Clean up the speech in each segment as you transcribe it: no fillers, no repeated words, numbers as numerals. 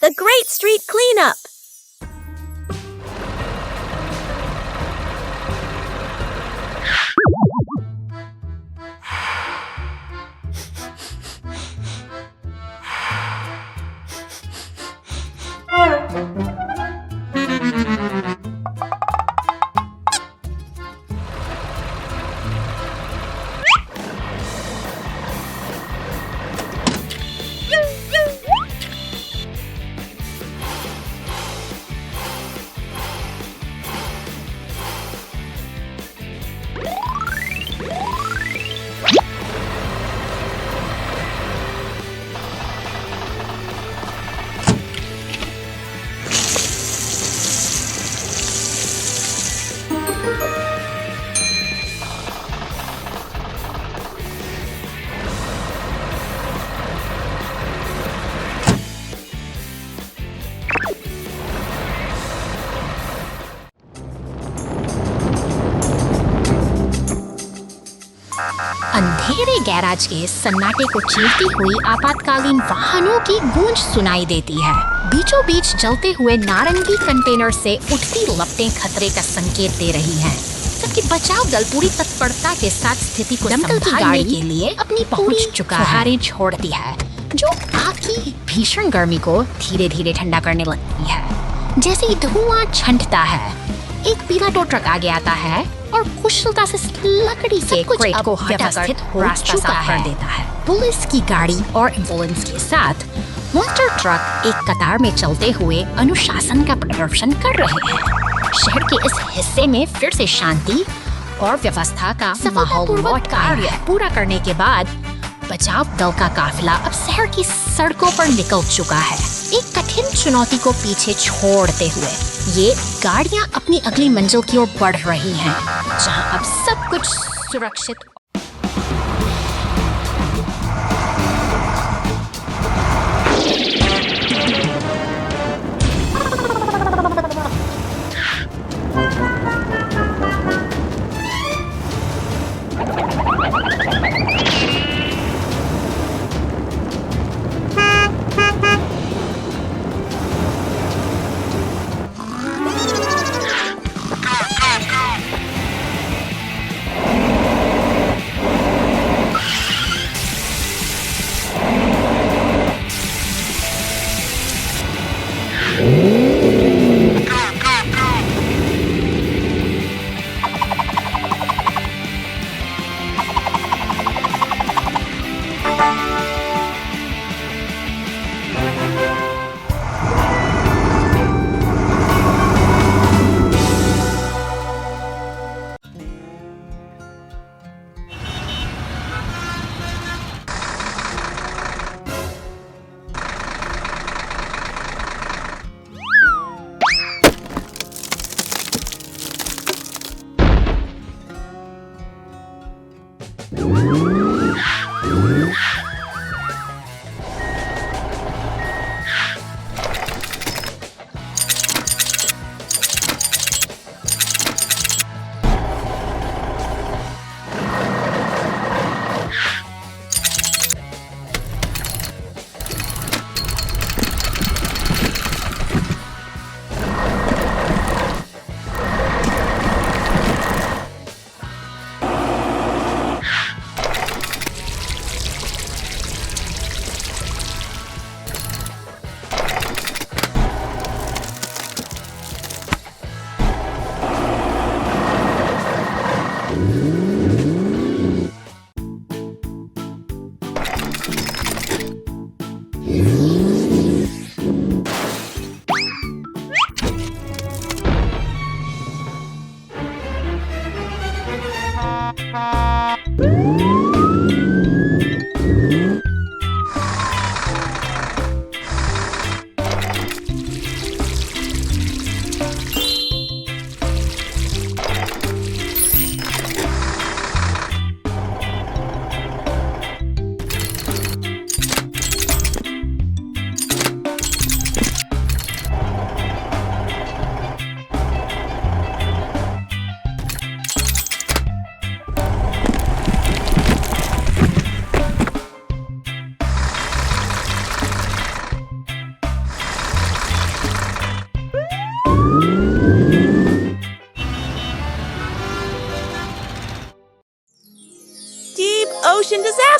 The Great Street Cleanup. अंधेरे garage के सन्नाटे को चीरती हुई आपातकालीन वाहनों की गूंज सुनाई देती है। बीचों बीच जलते हुए नारंगी कंटेनर से उठती लपटें खतरे का संकेत दे रही हैं, जबकि बचाव दल पूरी तत्परता के साथ स्थिति को संभालने के लिए अपनी पहुंच चुका है छोड़ती है, जो आग की भीषण गर्मी को धीरे धीरे ठंडा करने लगती है। जैसे ही धुआं छंटता है, एक पीला टो ट्रक आगे आता है और कुशलता से लकड़ी के क्रेट को व्यवस्थित रास्ता साफ कर देता है। पुलिस की गाड़ी और एम्बुलेंस के साथ मॉन्स्टर ट्रक एक कतार में चलते हुए अनुशासन का प्रदर्शन कर रहे हैं। शहर के इस हिस्से में फिर से शांति और व्यवस्था का माहौल लौट कार्य पूरा करने के बाद बचाव दल का काफिला अब शहर की सड़कों पर निकल चुका है, एक कठिन चुनौती को पीछे छोड़ते हुए। ये गाड़ियां अपनी अगली मंजिल की ओर बढ़ रही हैं, जहां अब सब कुछ सुरक्षित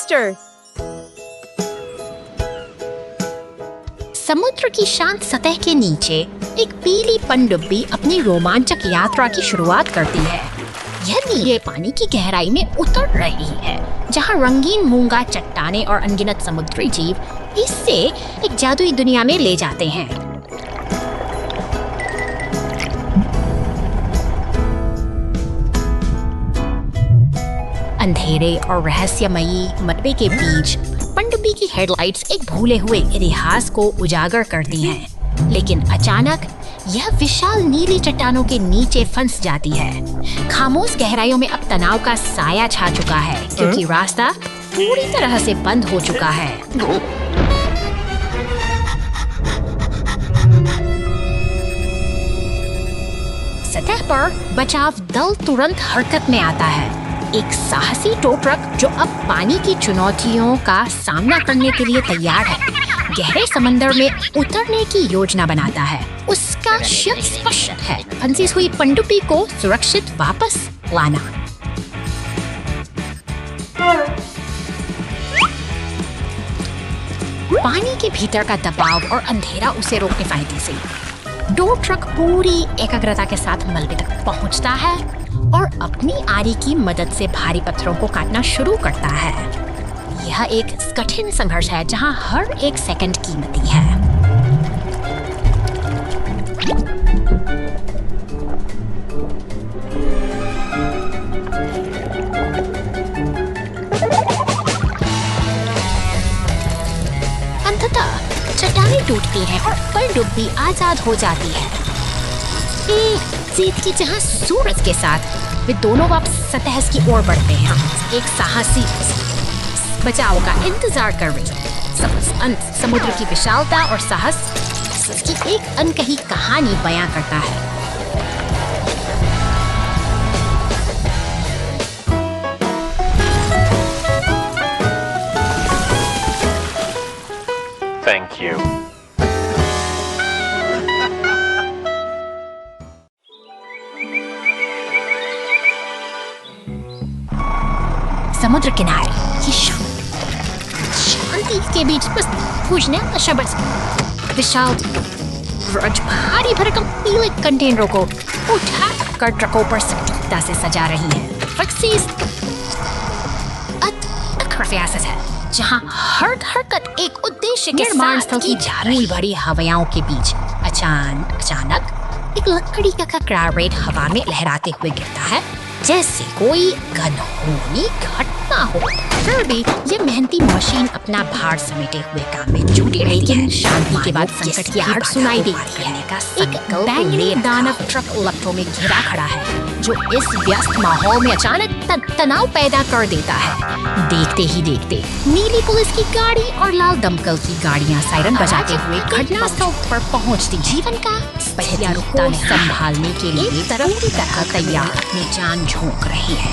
faster! समुद्र की शांत सतह के नीचे एक पीली पनडुब्बी अपनी रोमांचक यात्रा की शुरुआत करती है। यह नीले पानी की गहराई में उतर रही है, जहां रंगीन मूंगा, चट्टानें और अनगिनत समुद्री जीव इससे एक जादुई दुनिया में ले जाते हैं। अंधेरे और रहस्यमयी मलबे के बीच पनडुब्बी की हेडलाइट्स एक भूले हुए इतिहास को उजागर करती हैं। लेकिन अचानक यह विशाल नीली चट्टानों के नीचे फंस जाती है। खामोश गहराइयों में अब तनाव का साया छा चुका है, क्योंकि रास्ता पूरी तरह से बंद हो चुका है। सतह पर बचाव दल तुरंत हरकत में आता है। एक साहसी टो ट्रक जो अब पानी की चुनौतियों का सामना करने के लिए तैयार है, गहरे समंदर में उतरने की योजना बनाता है। उसका लक्ष्य स्पष्ट है, फंसी हुई पनडुब्बी को सुरक्षित वापस लाना। पानी के भीतर का दबाव और अंधेरा उसे रोकने फायदे से टो ट्रक पूरी एकाग्रता के साथ मलबे तक पहुंचता है और अपनी आरी की मदद से भारी पत्थरों को काटना शुरू करता है। यह एक कठिन संघर्ष है जहां हर एक सेकंड कीमती है। अंततः चट्टानें टूटती हैं और पनडुब्बी आजाद हो जाती है। जीत की जहां सूरज के साथ वे दोनों वापस सतह की ओर बढ़ते हैं, एक साहसी बचाव का इंतजार कर रही। समुद्र की विशालता और साहस इसकी एक अनकही कहानी बयां करता है। Thank you. समुद्र किनारे की शांति के बीच बस पूछने का शब्द विशाल ब्रज भारी भरकम पीले कंटेनरों को उठा कर ट्रकों पर सटीकता से सजा रही है। सियासत है जहां हर हरकत एक उद्देश्य के निर्माण स्थल की धूल भरी हवाओं के बीच अचानक एक लकड़ी का ककड़ारेट हवा में लहराते हुए गिरता है, जैसे कोई घनघोरी घटना हो। फिर भी ये मेहनती मशीन अपना भार समेटे हुए काम में जुटी रही है। शांति के बाद संकट की आहट सुनाई देती है। एक बैंगनी दानव ट्रक लपटों में घिरा खड़ा है, जो इस व्यस्त माहौल में अचानक तनाव पैदा कर देता है। देखते ही देखते नीली पुलिस की गाड़ी और लाल दमकल की गाड़ियां सायरन बजाते हुए घटनास्थल पर पहुंचती। जीवन का को संभालने के लिए तरफ तैयार अपनी जान झोंक रही है,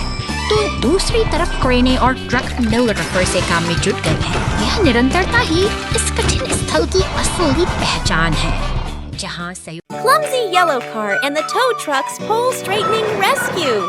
तो दूसरी तरफ क्रेनें और ट्रक मिलकर से काम में जुट गई है। यह निरंतरता ही इस कठिन स्थल की असली पहचान है, जहां Clumsy yellow car and the tow truck's pole straightening rescue.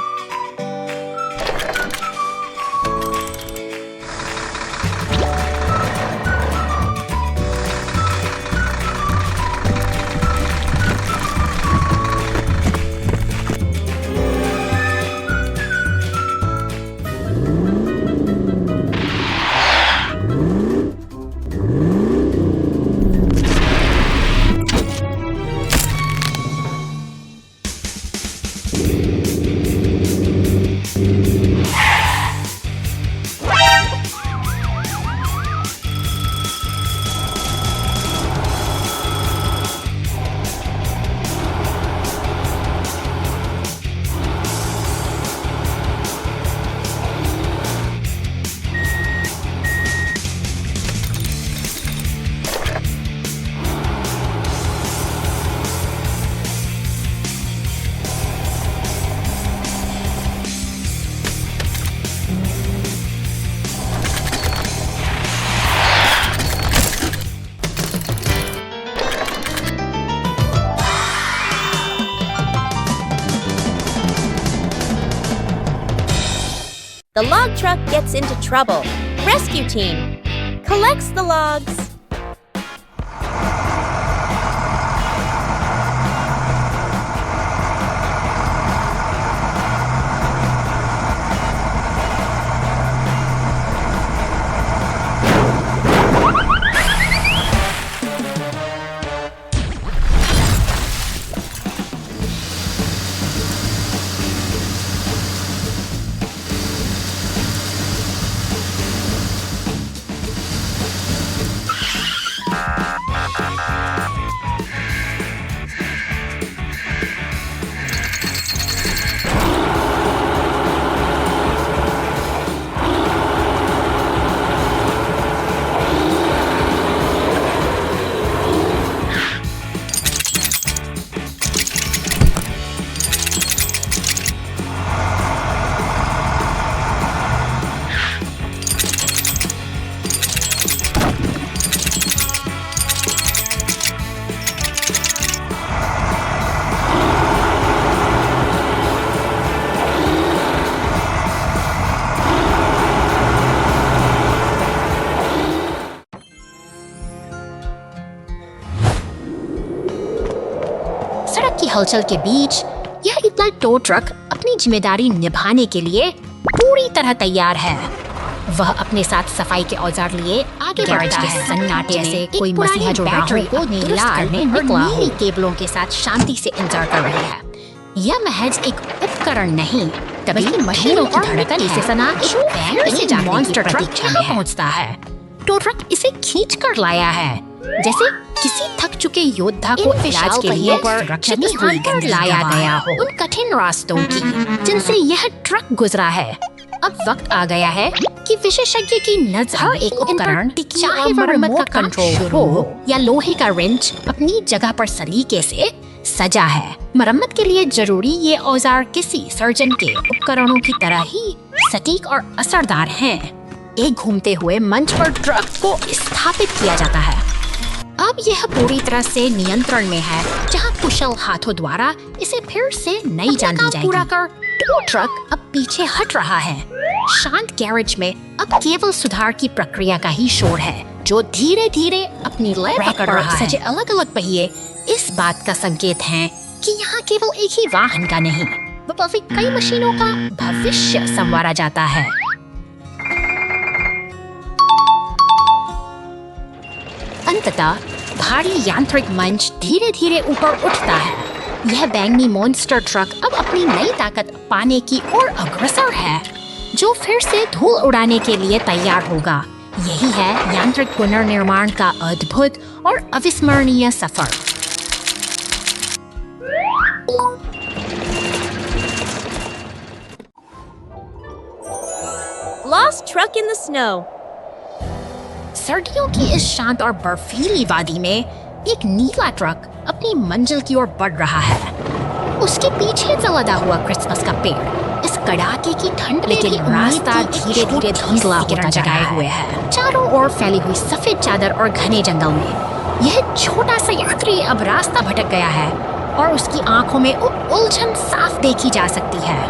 The log truck gets into trouble. Rescue team collects the logs. सड़क की हलचल के बीच यह इतना टो ट्रक अपनी जिम्मेदारी निभाने के लिए पूरी तरह तैयार है। वह अपने साथ सफाई के औजार लिए आगे बढ़ता है। सन्नाटे से कोई मसीहा जो बैटरी को नीला करने निकला नीली केबलों के साथ शांति से इंतजार कर रही है। यह महज एक उपकरण नहीं, तभी मशीनों की धड़कन से सना एक बैंक से मॉन्स्टर ट्रक यहाँ पहुँचता है। टो ट्रक इसे खींच कर लाया है, जैसे किसी थक चुके योद्धा को इलाज के लिए सुरक्षित स्थान पर लाया गया हो। उन कठिन रास्तों की जिनसे यह ट्रक गुजरा है, अब वक्त आ गया है कि विशेषज्ञ की नजर एक उपकरण, चाहे वह रिमोट का कंट्रोल हो या लोहे का रिंच, अपनी जगह पर सलीके से सजा है। मरम्मत के लिए जरूरी ये औजार किसी सर्जन के उपकरणों की तरह ही सटीक और असरदार हैं। एक घूमते हुए मंच पर ट्रक को स्थापित किया जाता है। अब यह पूरी तरह से नियंत्रण में है, जहां कुशल हाथों द्वारा इसे फिर से नई जान दी जाएगी। पूरा कर टो ट्रक अब पीछे हट रहा है। शांत गैरेज में अब केवल सुधार की प्रक्रिया का ही शोर है, जो धीरे धीरे अपनी लय पकड़ रहा है। सजे अलग अलग पहिए इस बात का संकेत हैं कि यहाँ केवल एक ही वाहन का नहीं, बल्कि कई मशीनों का भविष्य संवारा जाता है। अंततः भारी यांत्रिक मंच धीरे धीरे ऊपर उठता है। यह बैंगनी मॉन्स्टर ट्रक अब अपनी नई ताकत पाने की ओर अग्रसर है, जो फिर से धूल उड़ाने के लिए तैयार होगा। यही है यांत्रिक पुनर्निर्माण का अद्भुत और अविस्मरणीय सफर। Lost truck in the snow. सर्दियों की इस शांत और बर्फीली वादी में एक नीला ट्रक अपनी मंजिल की ओर बढ़ रहा है। उसके पीछे लदा हुआ क्रिसमस का पेड़ इस कड़ाके की ठंड में रास्ता धीरे धीरे धुंधला होता जगाए हुए है। चारों ओर फैली हुई सफेद चादर और घने जंगल में यह छोटा सा यात्री अब रास्ता भटक गया है और उसकी आंखों में उलझन साफ देखी जा सकती है।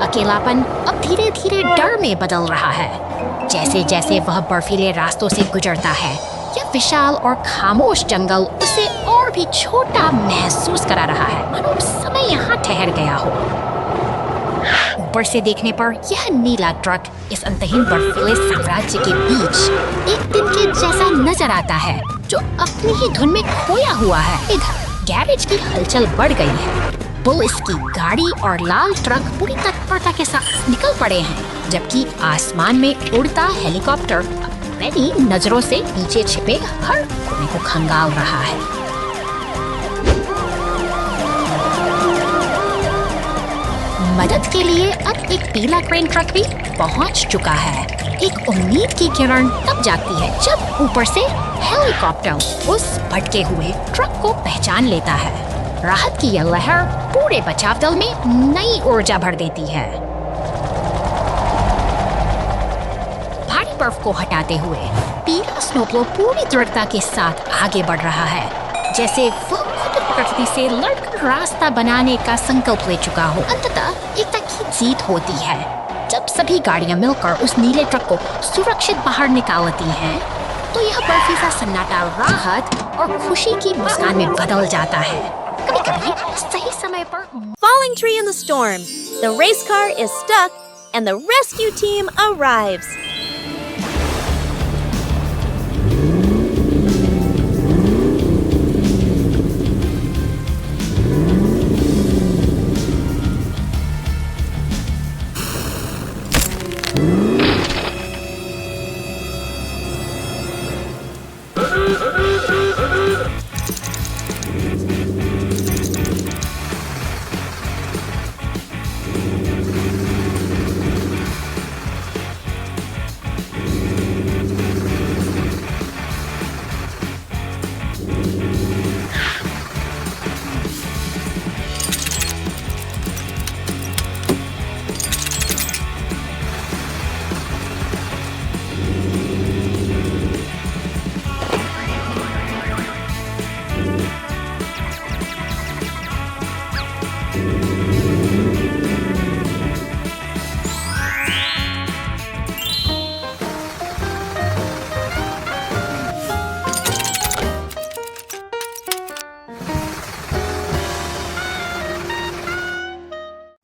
अकेलापन अब धीरे धीरे डर में बदल रहा है। जैसे जैसे वह बर्फीले रास्तों से गुजरता है, यह विशाल और खामोश जंगल उसे और भी छोटा महसूस करा रहा है, मानो समय यहाँ ठहर गया हो। ऊपर से देखने पर यह नीला ट्रक इस अंतहीन बर्फीले साम्राज्य के बीच एक दिन के जैसा नजर आता है, जो अपनी ही धुन में खोया हुआ है। इधर गैरेज की हलचल बढ़ गई है। पुलिस की गाड़ी और लाल ट्रक पूरी तत्परता के साथ निकल पड़े हैं, जबकि आसमान में उड़ता हेलीकॉप्टर अपनी नजरों से पीछे छिपे हर कोने को खंगाल रहा है। मदद के लिए अब एक पीला क्रेन ट्रक भी पहुंच चुका है। एक उम्मीद की किरण तब जागती है जब ऊपर से हेलीकॉप्टर उस भटके हुए ट्रक को पहचान लेता है। राहत की यह लहर पूरे बचाव दल में नई ऊर्जा भर देती है। भारी बर्फ को हटाते हुए पीला स्नोप्लो पूरी दृढ़ता के साथ आगे बढ़ रहा है, जैसे वह खुद प्रकृति से लड़कर रास्ता बनाने का संकल्प ले चुका हो। अंततः एकता की जीत होती है जब सभी गाड़ियां मिलकर उस नीले ट्रक को सुरक्षित बाहर निकालती हैं, तो यह बर्फीला सन्नाटा राहत और खुशी की मुस्कान में बदल जाता है। कभी-कभी सही समय पर Falling tree in the storm. The race car is stuck and the rescue team arrives.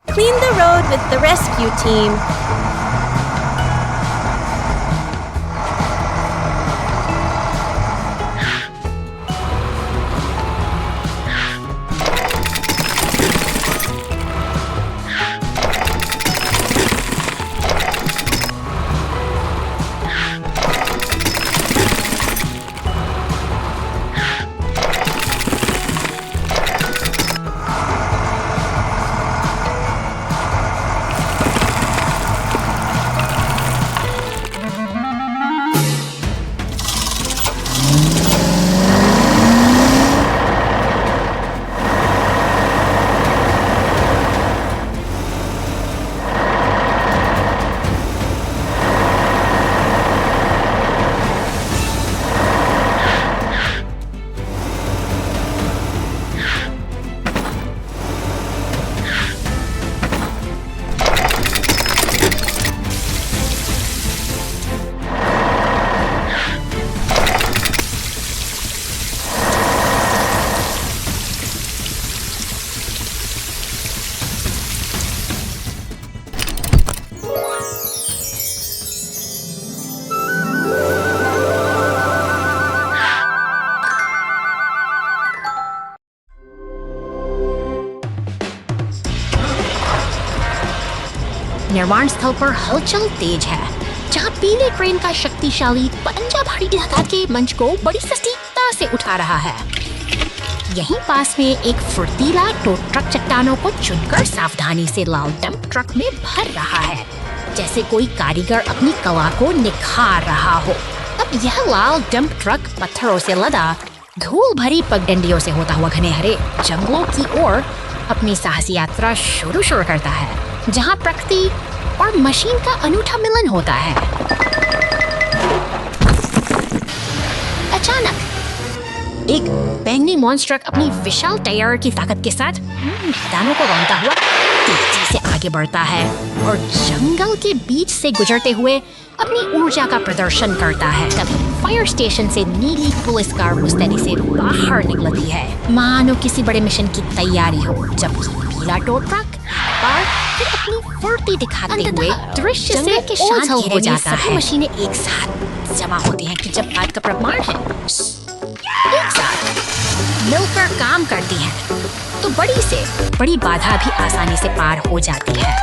Clean the road with the rescue team. निर्माण स्थल पर हलचल तेज है, जहां पीले ट्रेन का शक्तिशाली पंजा भारी लगा के मंच को बड़ी सटीकता से उठा रहा है। यहीं पास में एक फुर्तीला टो ट्रक चट्टानों को चुनकर सावधानी से लाल डंप ट्रक में भर रहा है, जैसे कोई कारीगर अपनी कला को निखार रहा हो। अब यह लाल डंप ट्रक पत्थरों से लदा धूल भरी पगडंडियों से होता हुआ घने हरे जंगलों की ओर अपनी साहसी यात्रा शुरू करता है, जहां प्रकृति और मशीन का अनूठा मिलन होता है। अचानक एक बैंगनी मॉन्स्टर अपनी विशाल टायर की ताकत के साथ मैदानों को रौंदता हुआ तेजी से आगे बढ़ता है और जंगल के बीच से गुजरते हुए अपनी ऊर्जा का प्रदर्शन करता है। तभी फायर स्टेशन से नीली पुलिस कार मुस्तैदी से बाहर निकलती है, मानो किसी बड़े मिशन की तैयारी हो, जबकि पीला टो ट्रक और फिर अपनी फुर्ती दिखाते हुए दृश्य से के शांत ओझल हो जाता सभी है। मशीनें एक साथ जमा होती हैं कि जब बात का प्रमाण है, एक साथ मिलकर काम करती हैं, तो बड़ी से बड़ी बाधा भी आसानी से पार हो जाती है।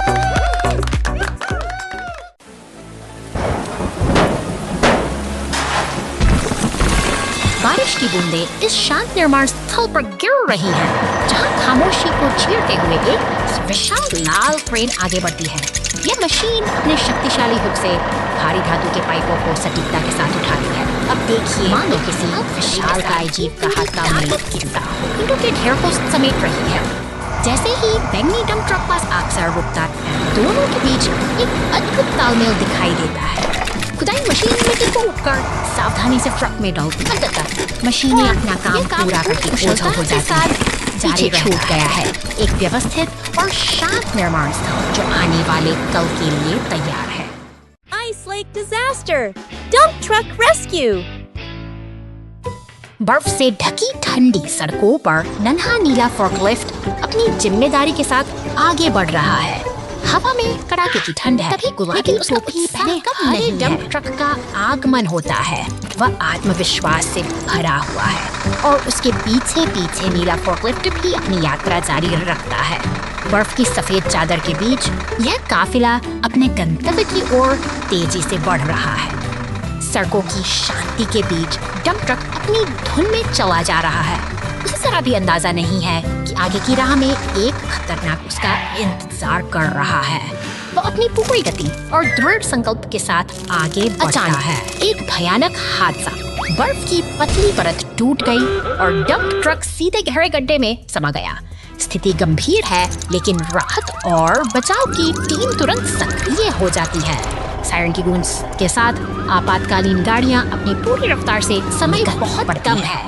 बारिश की बूंदें इस शांत निर्माण स्थल पर गिर रही हैं, जहां खामोशी को चीरते हुए एक विशाल लाल ट्रेन आगे बढ़ती है। यह मशीन अपने शक्तिशाली हुक से भारी धातु के पाइपों को सटीकता के साथ उठाती है। अब देखिए, मानो किसी विशाल काय जीव का हाथ काम में गिरता ईंटों के ढेर को समेट रही है। जैसे ही बैंगनी डंप ट्रक पास अक्सर रुकता है, दोनों के बीच एक अद्भुत तालमेल दिखाई देता है। खुदाई मशीन मिट्टी को उठकर सावधानी से ट्रक में डालती है। मशीनें अपना काम पूरा करके ओझल हो जाती हैं। पीछे छूट गया है, एक व्यवस्थित और शांत निर्माण स्थल जो आने वाले कल के लिए तैयार है। Ice Lake Disaster! Dump Truck Rescue! बर्फ से ढकी ठंडी सड़कों पर नन्हा नीला फोर्कलिफ्ट अपनी जिम्मेदारी के साथ आगे बढ़ रहा है। हवा में कड़ाके की ठंड है, तभी गुलाबी टोपी पहने हरे डंप ट्रक का आगमन होता है। वह आत्मविश्वास से भरा हुआ है और उसके पीछे पीछे नीला फोर्कलिफ्ट भी अपनी यात्रा जारी रखता है। बर्फ की सफेद चादर के बीच यह काफिला अपने गंतव्य की ओर तेजी से बढ़ रहा है। सड़कों की शांति के बीच डंप ट्रक अपनी धुन में चला जा रहा है। उसे जरा भी अंदाजा नहीं है कि आगे की राह में एक खतरनाक उसका इंतजार कर रहा है। वो अपनी पूरी गति और दृढ़ संकल्प के साथ आगे बढ़ता है। एक भयानक हादसा, बर्फ की पतली परत टूट गई और डंप ट्रक सीधे गहरे गड्ढे में समा गया। स्थिति गंभीर है, लेकिन राहत और बचाव की टीम तुरंत सक्रिय हो जाती है। सायरन की गूंज के साथ आपातकालीन गाड़ियां अपनी पूरी रफ्तार से समय बहुत कम है।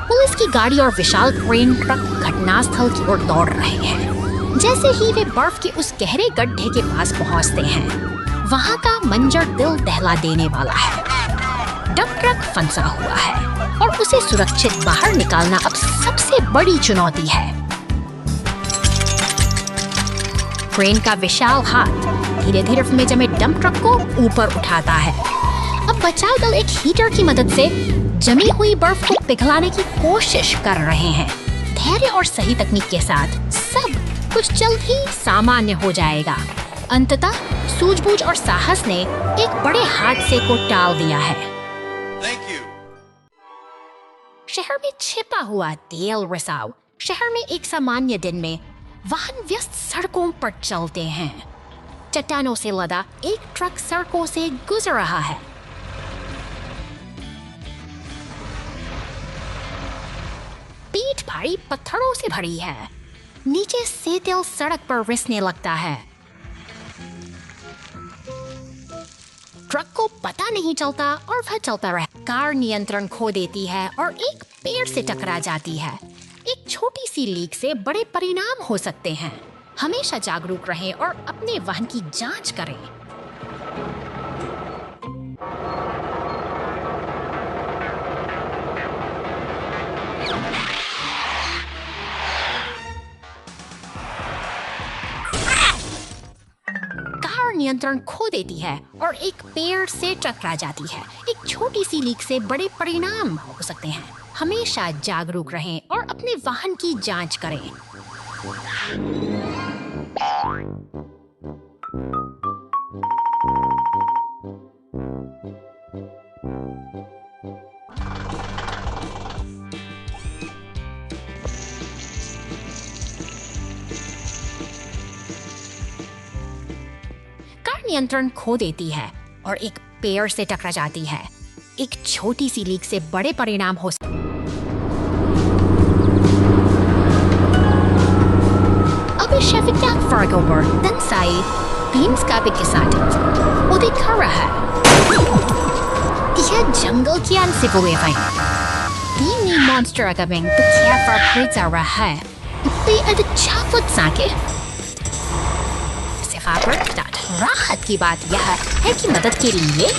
पुलिस की गाड़ी और विशाल क्रेन ट्रक घटनास्थल की ओर दौड़ रहे हैं। जैसे ही वे बर्फ के उस गहरे गड्ढे के पास पहुंचते हैं, वहां का मंजर दिल दहला देने वाला है। डंप ट्रक फंसा हुआ है और उसे सुरक्षित बाहर निकालना अब सबसे बड़ी चुनौती है। क्रेन का विशाल हाथ धीरे धीरे में जमे डंप ट्रक को ऊपर उठाता है। अब बचाव दल एक हीटर की मदद से जमी हुई बर्फ को पिघलाने की कोशिश कर रहे हैं। धैर्य और सही तकनीक के साथ सब कुछ जल्द ही सामान्य हो जाएगा। अंततः सूझबूझ और साहस ने एक बड़े हादसे को टाल दिया है। शहर में छिपा हुआ तेल रिसाव। शहर में एक सामान्य दिन में वाहन व्यस्त सड़कों पर चलते हैं। चट्टानों से लदा एक ट्रक सड़कों से गुजर रहा है। पीठ भारी पत्थरों से भरी है। नीचे से तेल सड़क पर रिसने लगता है। ट्रक को पता नहीं चलता और वह चलता रहा। कार नियंत्रण खो देती है और एक पेड़ से टकरा जाती है। एक छोटी सी लीक से बड़े परिणाम हो सकते हैं। हमेशा जागरूक रहें और अपने वाहन की जांच करें। कार नियंत्रण खो देती है और एक पेड़ से टकरा जाती है। एक छोटी सी लीक से बड़े परिणाम हो सकते हैं। हमेशा जागरूक रहें और अपने वाहन की जांच करें। कार नियंत्रण खो देती है और एक पेड़ से टकरा जाती है। एक छोटी सी लीक से बड़े परिणाम हो सकते हैं। Beschäftigt Fargober, dann sei Beamskapit gestartet. Und ich höre यह जंगल की ansibueவை. Die Monster agabing bekämpfer Pritzara है. Die Adchafut sake. Sefaberstadt. राहत की बात यह है कि मदद के लिए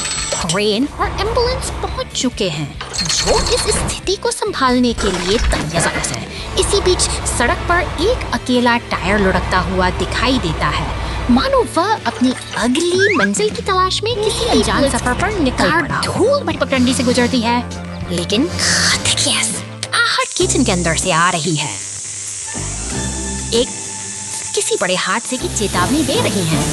क्रेन और एम्बुलेंस पहुंच चुके हैं, जो इस स्थिति को संभालने के लिए तैयार है। इसी बीच सड़क पर एक अकेला टायर लुढ़कता huआ दिखाई देता है, मानो वह अपनी अगली मंजिल की तलाश में किसी अनजान सफर पर निकल पड़ा। धूल भटभटंडी से गुजरती है, लेकिन आहट किचन के अंदर से आ रही है। एक किसी बड़े हादसे की चेतावनी दे रही है,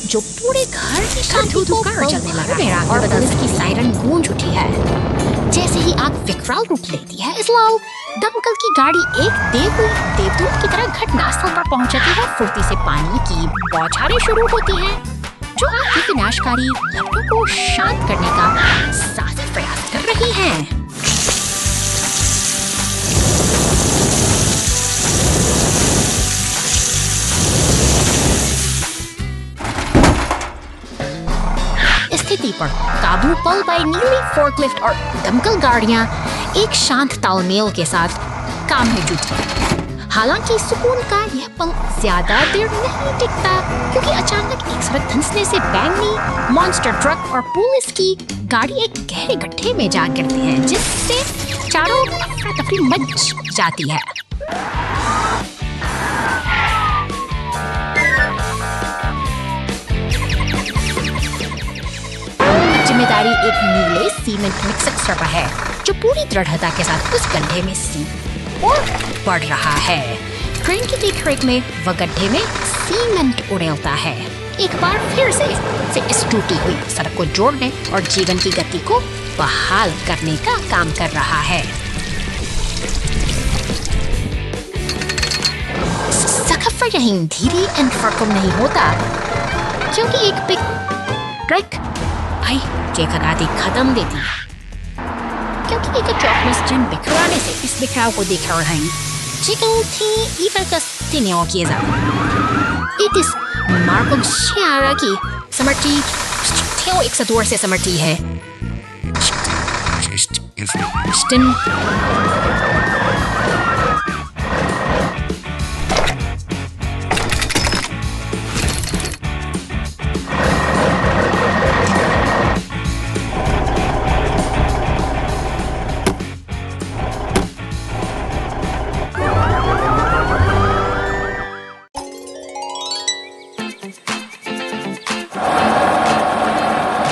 जो पूरे घर की शांति को चलने लगा है और पुलिस की सायरन गूंज उठी है। जैसे ही आग विकराल रूप लेती है, इसलाउ दमकल की गाड़ी एक देवदूत की तरह घटनास्थल पर पहुंच जाती है। फुर्ती से पानी की बौछारें शुरू होती हैं, जो आग की विनाशकारी लपटों को शांत करने का साजिश प्रयास कर रही हैं। स्थिति पर काबू पल पाई नीली फोर्कलिफ्ट और दमकल गाड़ियां एक शांत तालमेल के साथ काम में जुटी। हालांकि सुकून का यह पल ज्यादा देर नहीं टिकता, क्योंकि अचानक एक सड़क धंसने से बैंगनी मॉन्स्टर ट्रक और पुलिस की गाड़ी एक गहरे गड्ढे में जा गिरती है, जिससे चारों ओर अफरा तफरी मच जाती है। जिम्मेदारी एक नीले सीमेंट मिक्सर पर है, जो पूरी दृढ़ता के साथ उस गड्ढे में और बढ़ रहा है। क्रेन की देखरेख में वह गड्ढे में सीमेंट उड़ेलता है, एक बार फिर से इस टूटी हुई सड़क को जोड़ने और जीवन की गति को बहाल करने का काम कर रहा है। सक़फ़ पर यहीं धीरे एंड फरकम नहीं होता, क्योंकि एक पिक ट्रक भाई चेखगाती खत्म देती है, क्योंकि एक चौकमस जन बिखराने से इस बिखराव को देख रहे हैं। Chicken tea iverkas tiniokieza. It is Marco Shiara की समर्टी theo एक सदूर से समर्टी है। स्टिन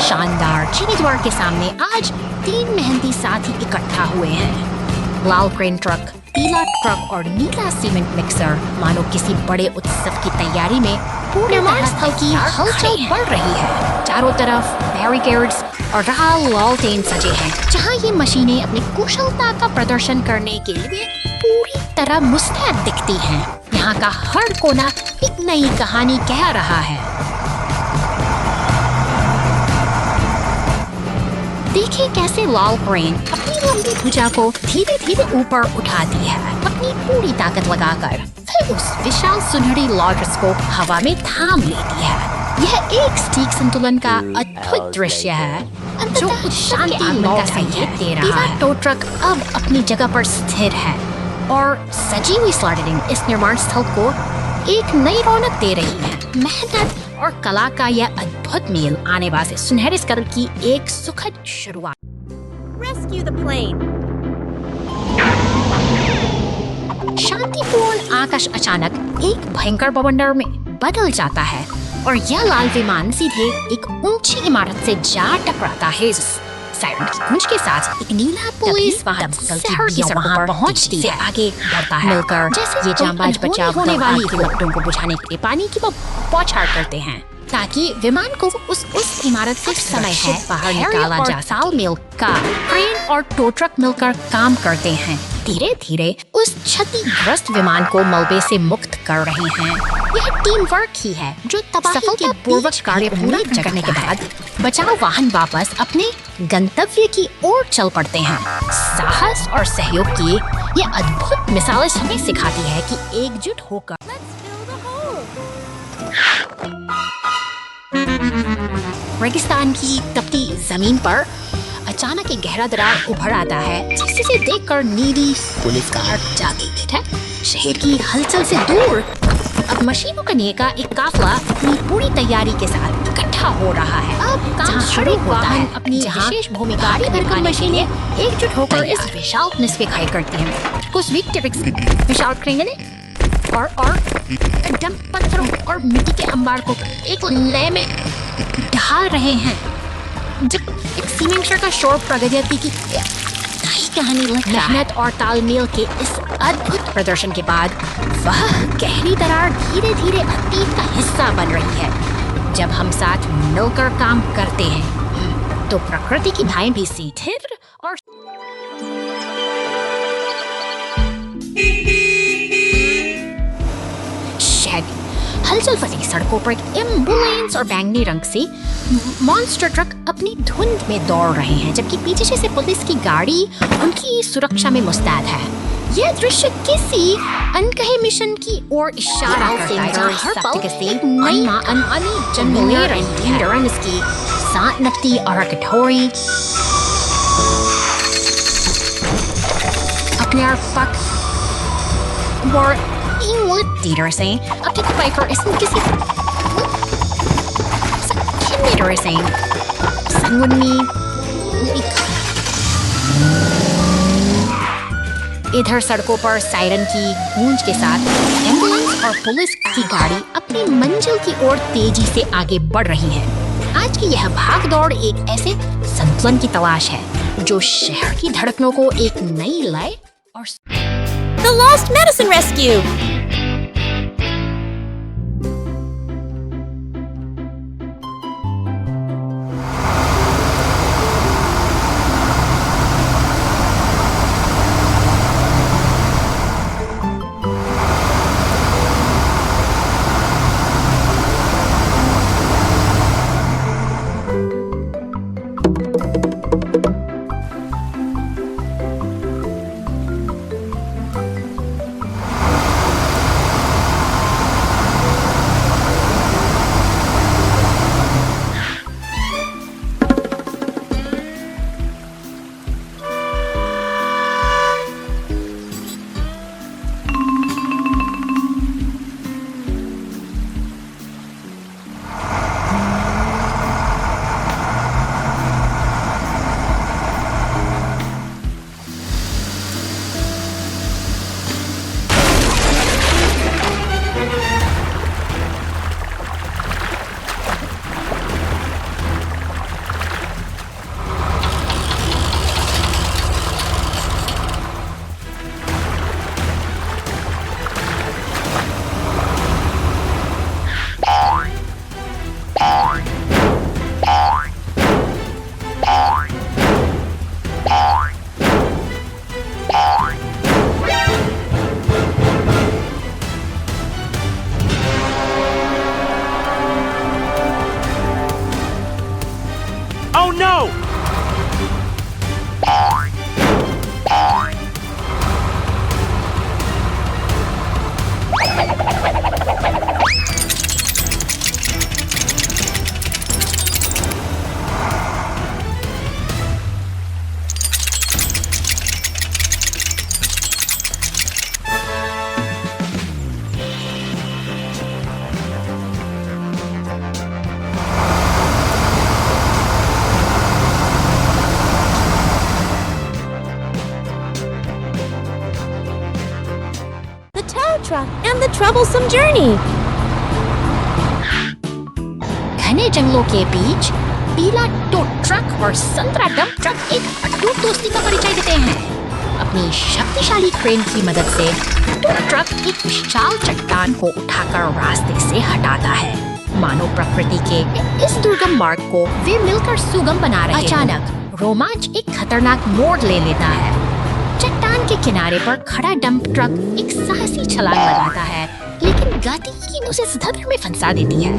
शानदार चीनी द्वार के सामने आज 3 मेहनती साथी इकट्ठा हुए हैं। लाल क्रेन ट्रक, पीला ट्रक और नीला सीमेंट मिक्सर मानो किसी बड़े उत्सव की तैयारी में पूरे निर्माण स्थल की हलचल बढ़ रही है। चारों तरफ बैरिकेड्स और राह लालटेन सजे हैं, जहां ये मशीनें अपनी कुशलता का प्रदर्शन करने के लिए पूरी तरह मुस्तैद दिखती हैं। यहाँ का हर कोना एक नई कहानी कह रहा है। देखिए कैसे लाल क्रेन अपनी लंबी भुजा को धीरे धीरे ऊपर उठाती है, अपनी पूरी ताकत लगाकर फिर उस विशाल सुनहरी लॉन्च को हवा में थाम लेती है। यह एक सटीक संतुलन का अद्भुत दृश्य है, जो शांति का संकेत दे रहा है। टो ट्रक अब अपनी जगह पर स्थिर है और सजी हुई स्लाइडिंग इस निर्माण स्थल को एक नई रौनक दे रही है। मेहनत और कला का यह अद्भुत मेल आने वाले सुनहरे स्कल की एक सुखद शुरुआत। Rescue the plane. शांतिपूर्ण आकाश अचानक एक भयंकर बवंडर में बदल जाता है और यह लाल विमान सीधे एक ऊंची इमारत से जा टकराता है। सायरन की गूंज के साथ एक नीला पुलिस वाहन शहर की सड़क पर पहुंचती है, आगे बढ़ता है मिलकर जैसे ये जांबाज बचाव होने वाली लपटों को बुझाने के लिए पानी की बौछार करते हैं, ताकि विमान को उस इमारत से समय है बाहर निकाला जा सके। तालमेल का क्रेन और टो ट्रक मिलकर काम करते हैं, धीरे धीरे उस क्षतिग्रस्त विमान को मलबे से मुक्त कर रहे हैं। यह टीम वर्क ही है जो सफलतापूर्वक कार्य पूरा करने के बाद बचाव वाहन वापस अपने गंतव्य की ओर चल पड़ते हैं। साहस और सहयोग की ये अद्भुत मिसालें हमें सिखाती है कि एकजुट होकर रेगिस्तान की तपती जमीन पर अचानक एक गहरा दरार उभर आता है, जिसे देखकर नीली पुलिस कार जागी है। शहर की हलचल से दूर अब मशीनों का नेका एक काफला अपनी पूरी तैयारी के साथ इकट्ठा हो रहा है। अब काम शुरू होता है, अपनी विशेष भूमिका भरकर मशीनें एकजुट होकर इस विशाल निस्के खाई करती हैं। कुछ विशाल क्रेनें और एकदम पत्थरों और मिट्टी के अंबार को एक लय में ढाल रहे हैं। जब एक सीमेंट का शोर प्रगति की कहानी मेहनत और तालमेल के इस अद्भुत प्रदर्शन के बाद वह गहरी दरार धीरे धीरे अतीत का हिस्सा बन रही है। जब हम साथ मिलकर काम करते हैं तो प्रकृति की धाएं भी स्थिर और हलचल भरी सड़कों पर एम्बुलेंस और बैंगनी रंग से मॉन्स्टर ट्रक अपनी धुंध में दौड़ रहे हैं, जबकि पीछे से पुलिस की गाड़ी उनकी सुरक्षा में मुस्तैद है। यह दृश्य किसी अनकहे मिशन की ओर इशारा करता है, जहां हर पल एक नई अनअनी जन्म ले रही है। इसकी साथ नकती और कठोरी अपने आप War ingwe tiderasing akikupay isang kasi sa kiniderasing sangunmi इधर सड़कों पर सायरन की गूंज के साथ एम्बुलेंस और पुलिस की गाड़ी अपनी मंजिल की ओर तेजी से आगे बढ़ रही है। आज की यह भागदौड़ एक ऐसे संतुलन की तलाश है जो शहर की धड़कनों को एक नई लय और The Lost Medicine Rescue! Oh no! The tow truck and the troublesome journey! घने जंगलों के बीच पीला टो ट्रक और संतरा डंप ट्रक एक अटूट दोस्ती का परिचय देते हैं। अपनी शक्तिशाली क्रेन की मदद से टो ट्रक एक विशाल चट्टान को उठाकर रास्ते से हटाता है। मानव प्रकृति के इस दुर्गम मार्ग को वे मिलकर सुगम बना रहे हैं। अचानक रोमांच एक खतरनाक मोड़ ले लेता है। चट्टान के किनारे पर खड़ा डंप ट्रक एक साहसी छलांग लगाता है, लेकिन गति उसे धड़ल्ले में फंसा देती है।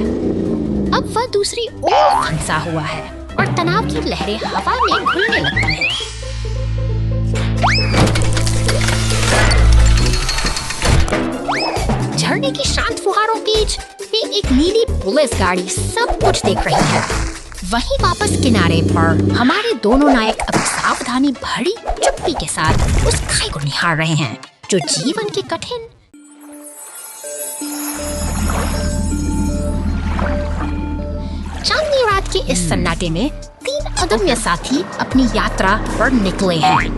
अब वह दूसरी ओर फंसा हुआ है और तनाव की लहरें हवा में घुलने लगती हैं। झरने की शांत फुहारों बीच एक नीली पुलिस गाड़ी सब कुछ देख रही है। वहीं वापस किनारे पर हमारे दोनों नायक अब सावधानी भरी चुप्पी के साथ उस खाई को निहार रहे हैं जो जीवन के कठिन चांदनी रात के इस सन्नाटे में 3 अदम्य साथी अपनी यात्रा पर निकले हैं।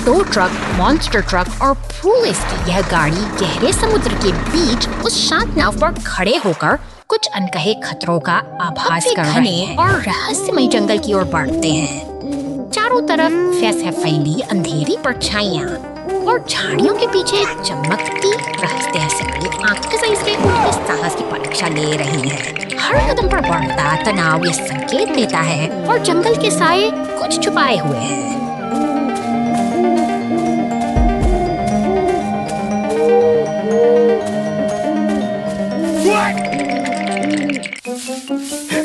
टो ट्रक, मॉन्स्टर ट्रक और पुलिस की यह गाड़ी गहरे समुद्र के बीच उस शांत नाव पर खड़े होकर कुछ अनकहे खतरों का आभास कर रहे हैं और रहस्यमय जंगल की ओर बढ़ते हैं। चारों तरफ फैली अंधेरी परछाइयां और झाड़ियों के पीछे चमकती रहस्य से भरी आंखें से उनके साहस की परीक्षा ले रही हैं। हर कदम पर बढ़ता तनाव ये संकेत देता है और जंगल के साए कुछ छुपाए हुए हैं।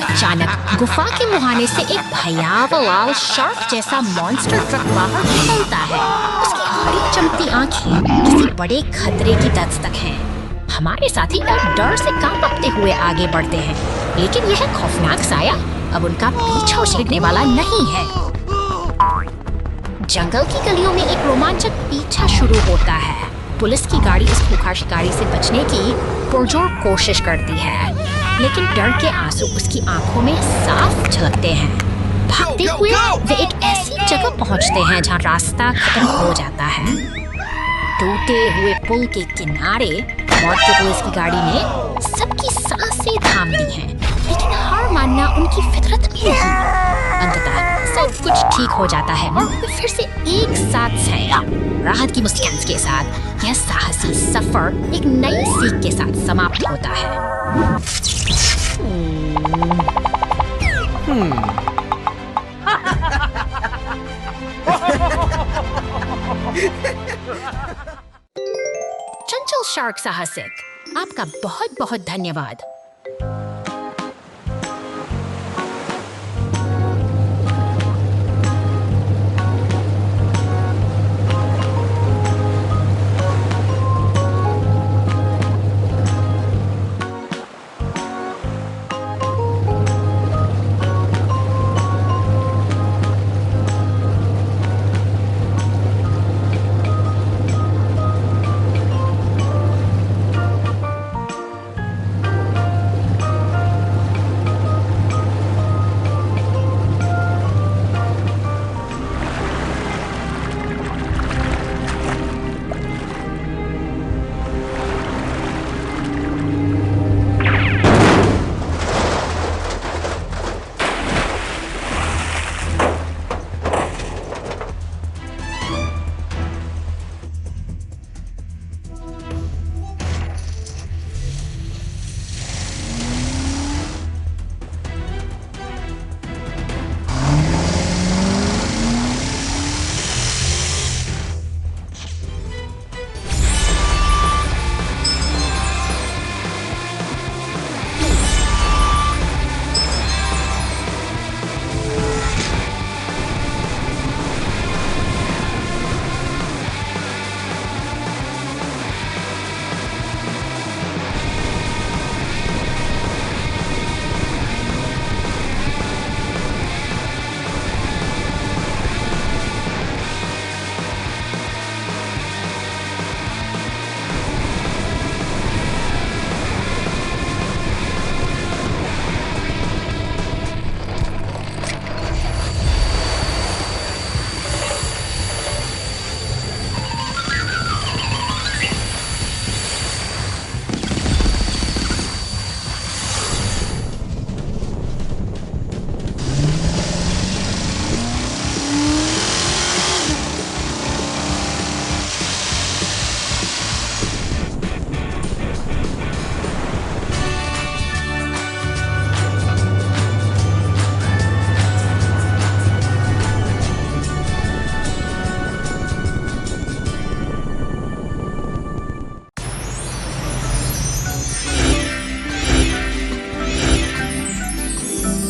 अचानक गुफा के मुहाने से एक भयावह लाल शार्क जैसा मॉन्स्टर ट्रक बाहर निकलता है। उसकी हरी चमकती आंखें किसी बड़े खतरे की दस्तक हैं। हमारे साथी अब डर से कांपते हुए आगे बढ़ते हैं, लेकिन यह खौफनाक साया अब उनका पीछा छेड़ने वाला नहीं है। जंगल की गलियों में एक रोमांचक पीछा शुरू होता है। पुलिस की गाड़ी उस खूंखार शिकारी से बचने की पुरजोर कोशिश करती है, लेकिन डर के आंसू उसकी आंखों में साफ झलकते हैं। भागते हुए वे एक ऐसी जगह पहुंचते हैं जहां रास्ता खत्म हो जाता है। टूटे हुए पुल के किनारे मौत के पुलिस की गाड़ी ने सबकी सांसें थाम दी हैं, लेकिन हार मानना उनकी फितरत में नहीं। अंततः सब कुछ ठीक हो जाता है और वे फिर से एक साथ हैं। राहत की मुस्कान के साथ यह साहसी सफर एक नई सीख के साथ समाप्त होता है। चंचल शार्क साहसिक, आपका बहुत बहुत धन्यवाद।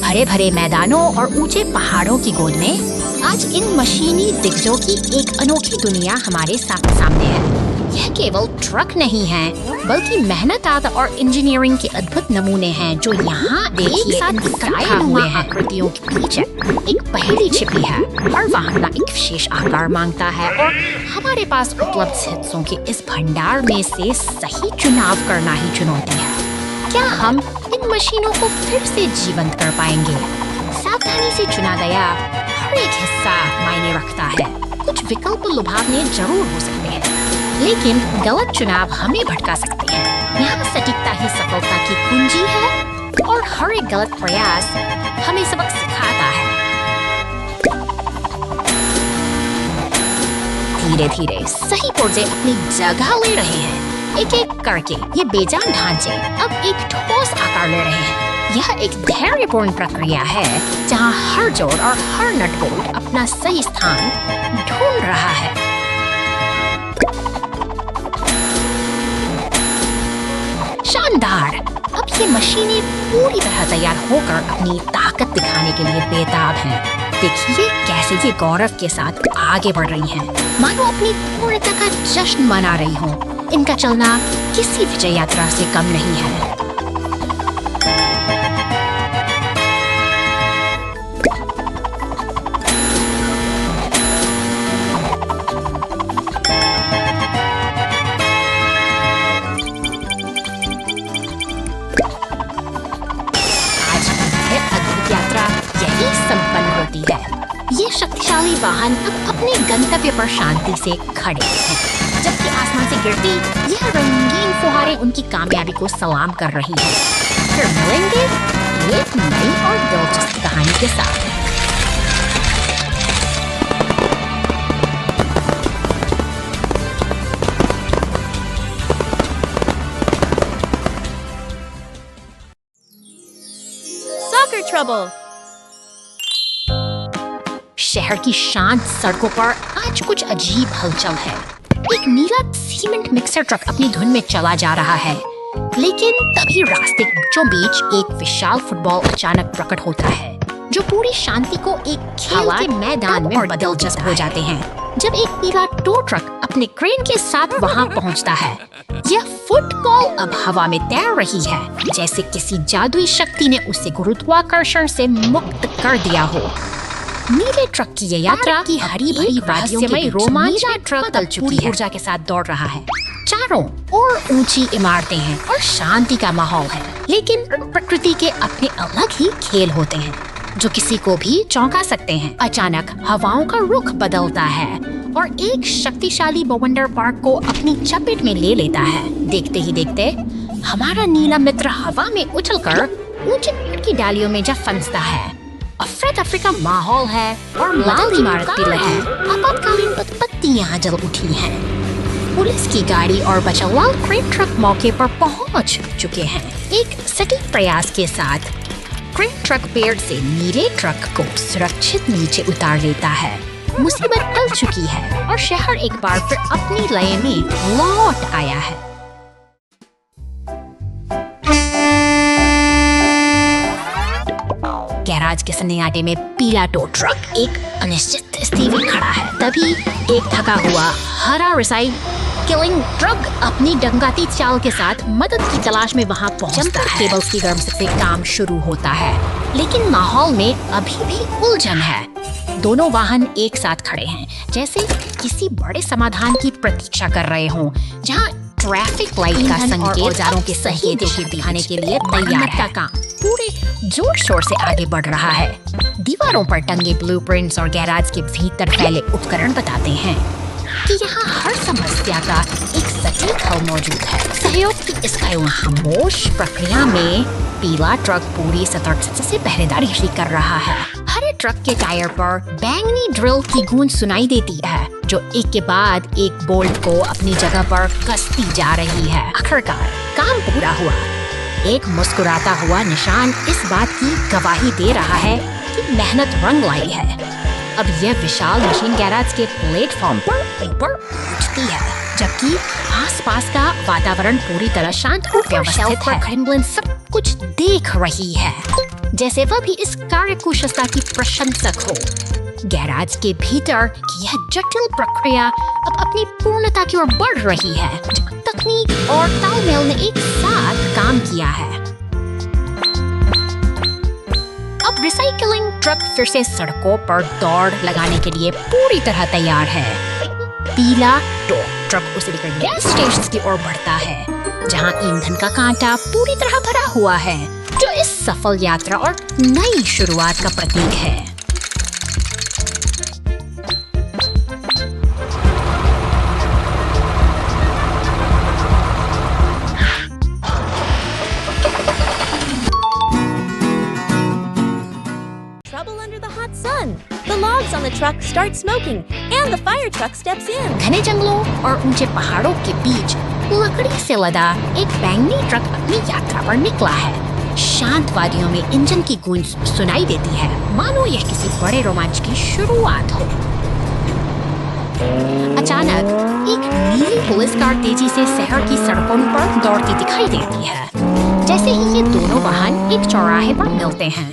हरे भरे मैदानों और ऊंचे पहाड़ों की गोद में आज इन मशीनी दिग्गजों की एक अनोखी दुनिया हमारे सामने है। यह केवल ट्रक नहीं है, बल्कि मेहनत और इंजीनियरिंग के अद्भुत नमूने हैं जो यहाँ एक साथ इकट्ठा हुए हैं। आकृतियों के पीछे एक पहेली छिपी है। हर वाहन एक विशेष आकार मांगता है और हमारे पास उपलब्ध हिस्सों के इस भंडार में से सही चुनाव करना ही चुनौती है। क्या हम इन मशीनों को फिर से जीवंत कर पाएंगे? सावधानी से चुना गया हर एक हिस्सा मायने रखता है। कुछ विकल्प लुभावने जरूर हो सकते हैं, लेकिन गलत चुनाव हमें भटका सकते हैं। यहाँ सटीकता ही सफलता की कुंजी है और हर एक गलत प्रयास हमें सबक सिखाता है। धीरे धीरे सही पुर्जे अपनी जगह ले रहे हैं। एक एक करके ये बेजान ढांचे अब एक ठोस आकार ले रहे हैं। यह एक धैर्यपूर्ण प्रक्रिया है जहां हर जोड़ और हर नट बोल्ट अपना सही स्थान ढूंढ रहा है। शानदार! अब ये मशीनें पूरी तरह तैयार होकर अपनी ताकत दिखाने के लिए बेताब हैं। देखिए कैसे ये गौरव के साथ आगे बढ़ रही हैं, मानो अपनी पूर्णता का जश्न मना रही हों। इनका चलना किसी विजय यात्रा से कम नहीं है। सभी वाहन अब अपने गंतव्य पर शांति से खड़े हैं, जबकि आसमान से गिरती यह रंगीन फुहारें उनकी कामयाबी को सलाम कर रही हैं। फिर मिलेंगे एक नई और दिलचस्प कहानी के साथ। Soccer trouble. शहर की शांत सड़कों पर आज कुछ अजीब हलचल है। एक नीला सीमेंट मिक्सर ट्रक अपनी धुन में चला जा रहा है, लेकिन तभी रास्ते बीचों बीच एक विशाल फुटबॉल अचानक प्रकट होता है, जो पूरी शांति को एक खेल के मैदान में बदल हो जाते हैं। जब एक नीला टो ट्रक अपने क्रेन के साथ वहां पहुंचता है, यह फुटबॉल अब हवा में तैर रही है, जैसे किसी जादुई शक्ति ने उसे गुरुत्वाकर्षण से मुक्त कर दिया हो। नीले ट्रक की यह यात्रा की हरी भरी रहस्यमय रोमांच ट्रक बदल चुकी है, ऊर्जा के साथ दौड़ रहा है। चारों ओर ऊंची इमारतें हैं और शांति का माहौल है, लेकिन प्रकृति के अपने अलग ही खेल होते हैं जो किसी को भी चौंका सकते हैं। अचानक हवाओं का रुख बदलता है और एक शक्तिशाली बवंडर पार्क को अपनी चपेट में ले लेता है। देखते ही देखते हमारा नीला मित्र हवा में उछलकर ऊंचे पेड़ की डालियों में जा फंसता है। अफरा तफरी का माहौल है और लाल इमारतें लगी आपातकालीन बत्तियां जल उठी हैं। पुलिस की गाड़ी और बचाव क्रेन ट्रक मौके पर पहुंच चुके हैं। एक सटीक प्रयास के साथ क्रेन ट्रक पेड़ से नीले ट्रक को सुरक्षित नीचे उतार लेता है। मुसीबत टल चुकी है और शहर एक बार फिर अपनी लय में लौट आया है। गैराज के सन्नाटे में पीला टो ट्रक एक अनिश्चित स्थिति में खड़ा है। तभी एक थका हुआ हरा रिसाइकलिंग ट्रक अपनी डंगाती चाल के साथ मदद की तलाश में वहां पहुंचता है। केबल्स की गर्म से काम शुरू होता है, लेकिन माहौल में अभी भी उलझन है। दोनों वाहन एक साथ खड़े हैं, जैसे किसी बड़े समाधान की प्रतीक्षा कर रहे हों, जहां ट्रैफिक लाइट का संकेत औजारों के सही दिशा दिखाने के लिए तैयार है। काम पूरे जोर शोर से आगे बढ़ रहा है। दीवारों पर टंगे ब्लूप्रिंट्स और गैराज के भीतर फैले उपकरण बताते हैं कि यहाँ हर समस्या का एक सटीक हल मौजूद है। सहयोग की इस खामोश प्रक्रिया में पीला ट्रक पूरी सतर्कता से पहरेदारी कर रहा है। हरे ट्रक के टायर पर बैंगनी ड्रिल की गूंज सुनाई देती है, जो एक के बाद एक बोल्ट को अपनी जगह पर कसती जा रही है। आखिरकार काम पूरा हुआ। एक मुस्कुराता हुआ निशान इस बात की गवाही दे रहा है कि मेहनत रंग लाई है। अब यह विशाल मशीन गैराज के प्लेटफॉर्म पर ऊपर उठती है, जबकि आसपास का वातावरण पूरी तरह शांत और व्यवस्थित है। क्रेमलिन सब कुछ देख रही है, जैसे वह भी इस कार्यकुशलता की प्रशंसक हो। गैराज के भीतर की यह जटिल प्रक्रिया अब अपनी पूर्णता की ओर बढ़ रही है, जब तकनीक और तालमेल ने एक साथ काम किया है। अब रिसाइकलिंग ट्रक फिर से सड़कों पर दौड़ लगाने के लिए पूरी तरह तैयार है। पीला टो ट्रक उसे लेकर गैस स्टेशन की ओर बढ़ता है, जहां ईंधन का कांटा पूरी तरह भरा हुआ है, जो इस सफल यात्रा और नई शुरुआत का प्रतीक है। Trouble under the hot sun. The logs on the truck start smoking and the fire truck steps in. घने जंगलों और ऊंचे पहाड़ों के बीच लकड़ी से लदा एक बैंगनी ट्रक अपनी यात्रा पर निकला है। शांत वादियों में इंजन की गूंज सुनाई देती है, मानो यह किसी बड़े रोमांच की शुरुआत हो। अचानक एक नीली पुलिस कार तेजी से शहर की सड़कों पर दौड़ती दिखाई देती है। जैसे ही ये दोनों वाहन एक चौराहे पर मिलते हैं,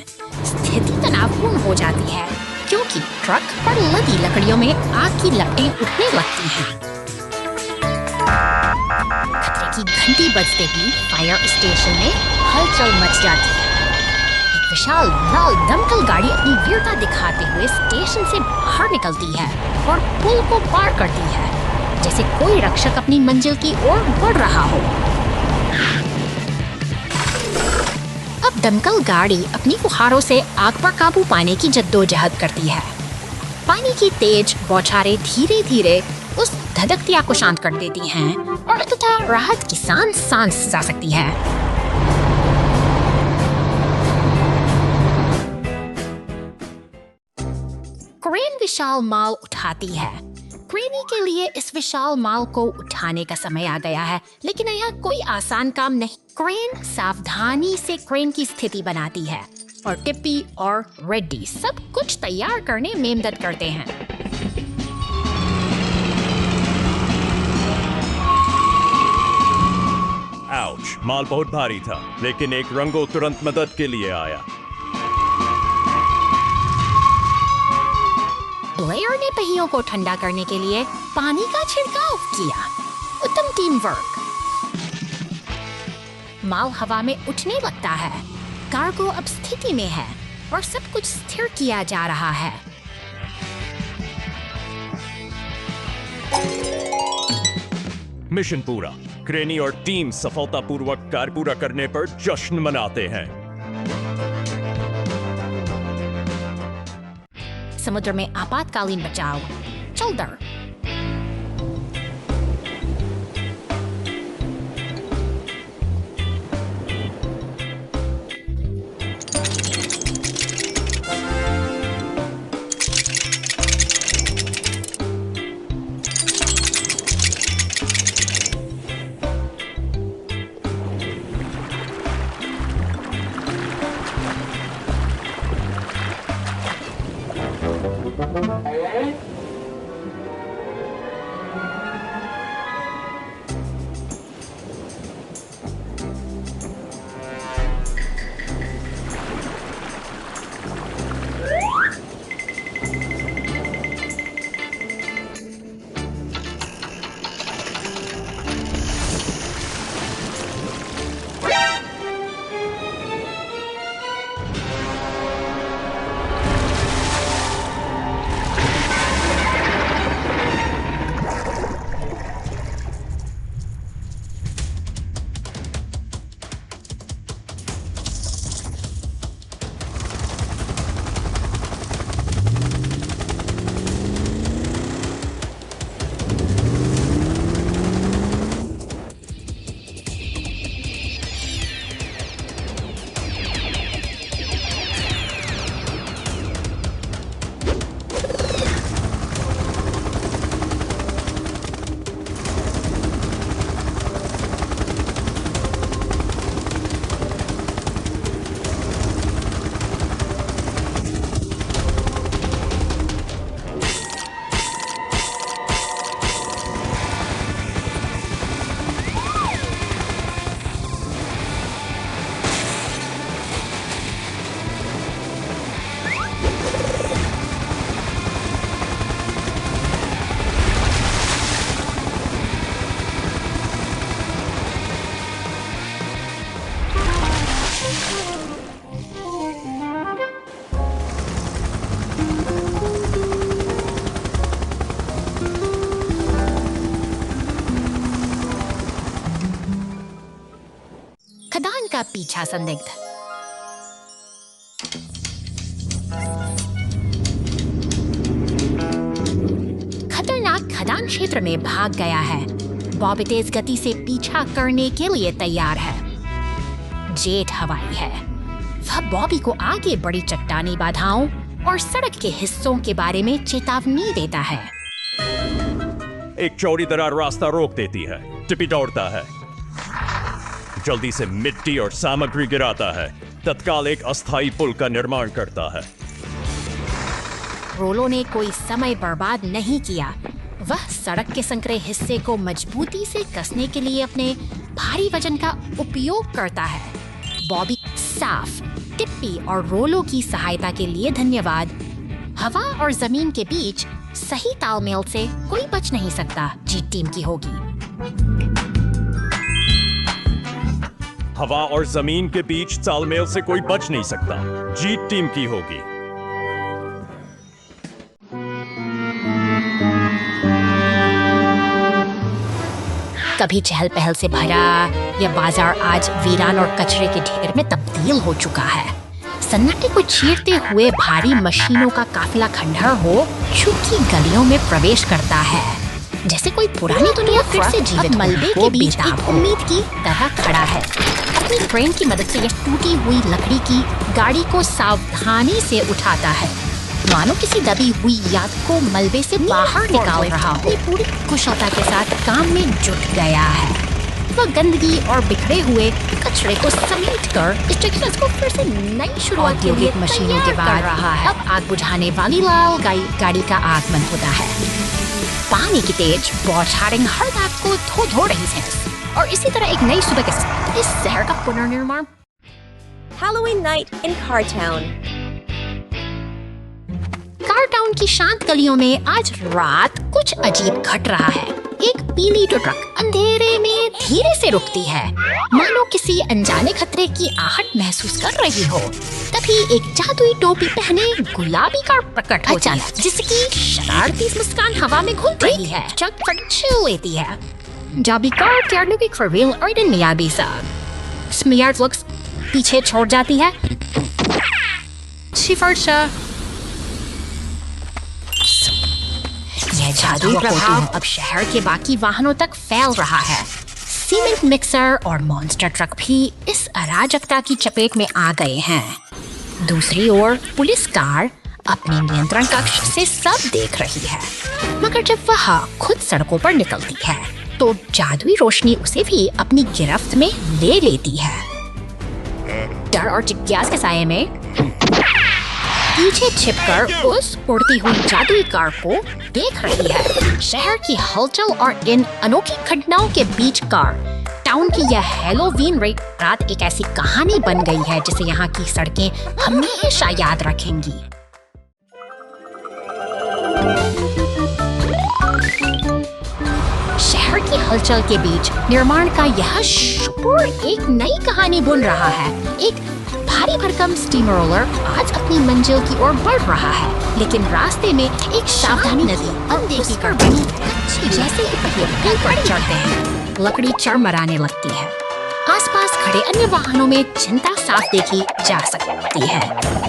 स्थिति तनावपूर्ण हो जाती है, क्योंकि ट्रक पर लदी लकड़ियों में आग की लपटें उठने लगती हैं। खतरे की घंटी बजते ही फायर स्टेशन में हलचल मच जाती है। एक विशाल लाल दमकल गाड़ी अपनी वीरता दिखाते हुए स्टेशन से बाहर निकलती है और पुल को पार करती है, जैसे कोई रक्षक अपनी मंजिल की ओर बढ़ रहा हो। अब दमकल गाड़ी अपनी फुहारों से आग पर काबू पाने की जद्दोजहद करती है। पानी की तेज बौछारें धीरे धीरे उस धधकती आग को शांत कर देती हैं और तथा राहत की सांस जा सकती है। क्रेन विशाल माल उठाती है। क्रेनी के लिए इस विशाल माल को उठाने का समय आ गया है, लेकिन यह कोई आसान काम नहीं। क्रेन सावधानी से क्रेन की स्थिति बनाती है और टिप्पी और रेड्डी सब कुछ तैयार करने में मदद करते हैं। आउच, माल बहुत भारी था, लेकिन एक रंगो तुरंत मदद के लिए आया। ब्लेयर ने पहियों को ठंडा करने के लिए पानी का छिड़काव किया। उत्तम टीम वर्क। माल हवा में उठने लगता है। कार्गो अब स्थिति में है और सब कुछ स्थिर किया जा रहा है। मिशन पूरा। क्रेनी और टीम सफलतापूर्वक कार्य पूरा करने पर जश्न मनाते हैं। समुद्र में आपातकालीन बचाव। चौदर। खदान का पीछा संदिग्ध। खतरनाक खदान क्षेत्र में भाग गया है। बॉबी तेज गति से पीछा करने के लिए तैयार है। जेट हवाई है। वह बॉबी को आगे बड़ी चट्टानी बाधाओं और सड़क के हिस्सों के बारे में चेतावनी देता है। एक चौड़ी दरार रास्ता रोक देती है। टिप्पी दौड़ता है, जल्दी से मिट्टी और सामग्री गिराता है। तत्काल एक अस्थायी पुल का निर्माण करता है। रोलो ने कोई समय बर्बाद नहीं किया। वह सड़क के संकरे हिस्से को मजबूती से कसने के लिए अपने भारी वजन का उपयोग करता है। बॉबी साफ। टिप्पी और रोलो की सहायता के लिए धन्यवाद। हवा और जमीन के बीच सही तालमेल से कोई बच नहीं सकता। जीत टीम की होगी। हवा और जमीन के बीच तालमेल से कोई बच नहीं सकता। जीत टीम की होगी। कभी चहल पहल से भरा यह बाजार आज वीरान और कचरे के ढेर में तब्दील हो चुका है। सन्नाटे को चीरते हुए भारी मशीनों का काफिला खंडहर हो चुकी गलियों में प्रवेश करता है, जैसे कोई पुरानी दुनिया फिर से जीवित मलबे के बीच एक उम्मीद की तरह खड़ा है। अपनी क्रेन की मदद से यह टूटी हुई लकड़ी की गाड़ी को सावधानी से उठाता है, मानो किसी दबी हुई याद को मलबे से बाहर निकाल रहा हो। पूरी कुशलता के साथ काम में जुट गया है। वह गंदगी और बिखरे हुए कचरे को समेटकर इस जगह को फिर से नई शुरुआत के लिए मशीनों के बाद रहा है। अब आग बुझाने वाली लाल गाड़ी का आगमन होता है। पानी की तेज बौछारें हर दाग को धो रही है और इसी तरह एक नई सुबह के साथ इस शहर का पुनर्निर्माण। Halloween night in Cartown. कारटाउन की शांत गलियों में आज रात कुछ अजीब घट रहा है। एक पीली ट्रक अंधेरे में धीरे से रुकती है, मानो किसी अनजाने खतरे की आहट महसूस कर रही हो। तभी एक जादुई टोपी पहने गुलाबी कार प्रकट होती है, जिसकी शरारती मुस्कान हवा में घूम रही है। ट्रक पर छिल लेती है। जाबी कार त्यारने की खरवेल और नियाबी सा स्मियार्ड लुक्स पीछे छोड़ जाती है। शिफरशा यह जादुई प्रभाव अब शहर के बाकी वाहनों तक फैल रहा है। सीमेंट मिक्सर और मॉन्स्टर ट्रक भी इस अराजकता की चपेट में आ गए हैं। दूसरी ओर पुलिस कार अपने नियंत्रण कक्ष से सब देख रही है, मगर जब वह खुद सड़कों पर निकलती है तो जादुई रोशनी उसे भी अपनी गिरफ्त में ले लेती है। डर और जिज्ञासा के साये में पीछे छिपकर उस उड़ती हुई जादुई कार को देख रही है। शहर की हलचल और इन अनोखी घटनाओं के बीच कार टाउन की यह हैलोवीन रात एक ऐसी कहानी बन गई है जिसे यहाँ की सड़कें हमेशा याद रखेंगी। शहर की हलचल के बीच निर्माण का यह शोर एक नई कहानी बुन रहा है। एक भारी भरकम स्टीम रोलर आज अपनी मंजिल की ओर बढ़ रहा है, लेकिन रास्ते में एक सावधानी नदी अनदेखी कर बनी है। जैसे ही पहिए पुल पर चढ़ते हैं, लकड़ी चरमराने लगती है। आसपास खड़े अन्य वाहनों में चिंता साफ देखी जा सकती है।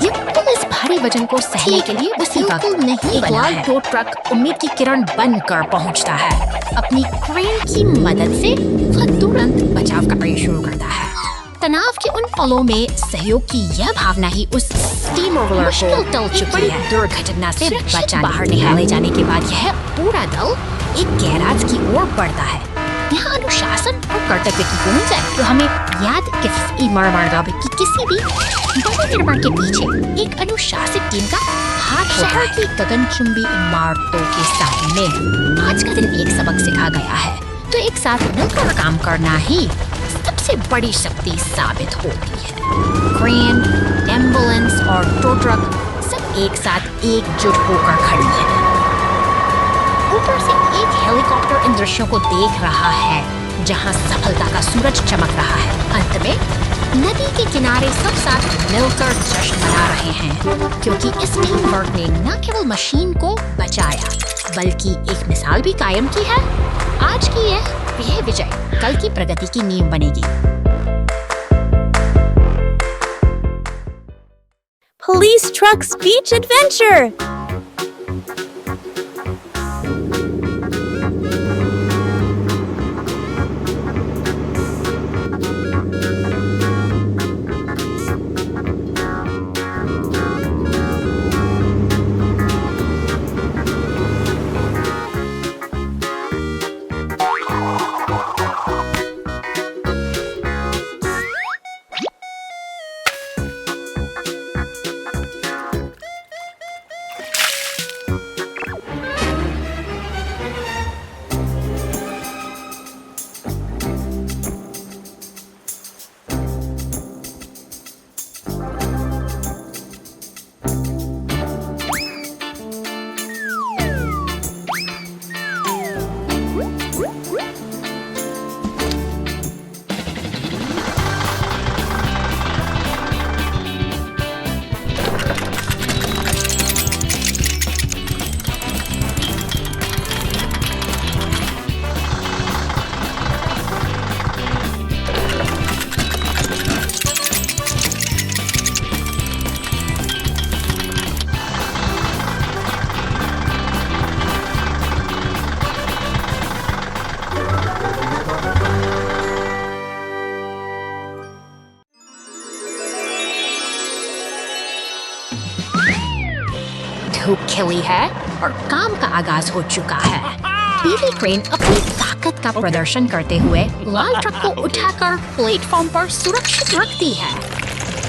ये पुल इस भारी वजन को सहने के लिए उसी वक्त नहीं बना है। टो ट्रक उम्मीद की किरण बनकर पहुंचता है। अपनी क्रेन की मदद से वह तुरंत बचाव का प्रयास शुरू करता है। तनाव के उन पलों में सहयोग की यह भावना ही उस स्टीम रोलर को टल चुकी है। दुर्घटना से बचा बाहर निकाले जाने के बाद यह पूरा दल एक गैराज की ओर बढ़ता है। यहाँ अनुशासन और कर्तव्य की गूंज है, तो हमें याद कि किसी भी बड़े निर्माण के पीछे एक अनुशासित टीम का हाथ शहर की गगनचुंबी इमारतों के सामने आज का दिन एक सबक सिखा गया है, तो एक साथ मिलकर काम करना ही सबसे बड़ी शक्ति साबित होती है। क्रेन, एम्बुलेंस और टो ट्रक सब एक साथ एकजुट होकर खड़ी है। ऊपर से एक हेलीकॉप्टर इन दृश्यों को देख रहा है, जहां सफलता का सूरज चमक रहा है। अंत में नदी के किनारे सब साथ मिलकर जश्न मना रहे हैं, क्योंकि इस टीम वर्क ने न केवल मशीन को बचाया, बल्कि एक मिसाल भी कायम की है। आज की यह विजय कल की प्रगति की नींव बनेगी। Police Trucks Beach Adventure! धूप खिली है और काम का आगाज हो चुका है। पीली क्रेन अपनी ताकत का प्रदर्शन करते हुए लाल ट्रक को उठाकर प्लेटफॉर्म पर सुरक्षित रखती है।